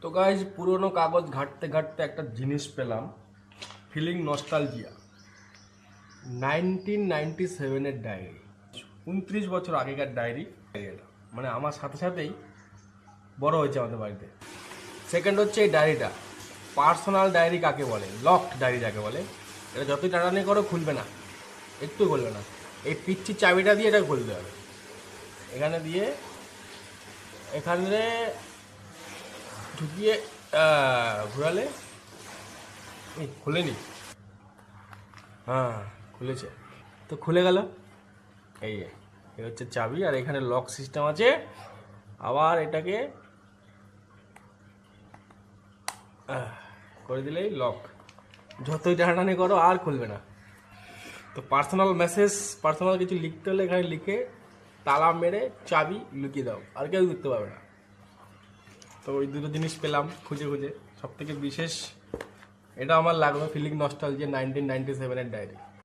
তো গাইজ পুরনো কাগজ ঘাঁটতে ঘাঁটতে একটা জিনিস পেলাম, ফিলিং নস্টালজিয়া। 1997-এর ডায়েরি, 29 বছর আগেকার ডায়েরি। এটা মানে আমার সাথে সাথেই বড় হয়েছে আমাদের বাড়িতে। সেকেন্ড হচ্ছে এই ডায়েরিটা, পার্সোনাল ডায়েরি কাকে বলে, লকড ডায়েরি যাকে বলে। এটা যতই টানাটানি করো খুলবে না, একটু খুলবে না। এই পিচ্ছির চাবিটা দিয়ে এটা খুলতে হবে। এখানে দিয়ে এখানে ঢুকিয়ে ঘোরালে খুলেনি। হ্যাঁ খুলেছে, তো খুলে গেল। এই হচ্ছে চাবি, আর এখানে লক সিস্টেম আছে। আবার এটাকে করে দিলেই লক, যতই টানাটানি করো আর খুলবে না। তো পার্সোনাল মেসেজ, পার্সোনাল কিছু লিখতে হলে এখানে লিখে তালা মেরে চাবি লুকিয়ে দাও, আর কেউ লিখতে পারবে না। তো ওই দুটো জিনিস পেলাম খুঁজে খুঁজে। সব থেকে বিশেষ এটা আমার লাগলো, ফিলিং নস্টালজিয়া 1997-এর ডায়েরি।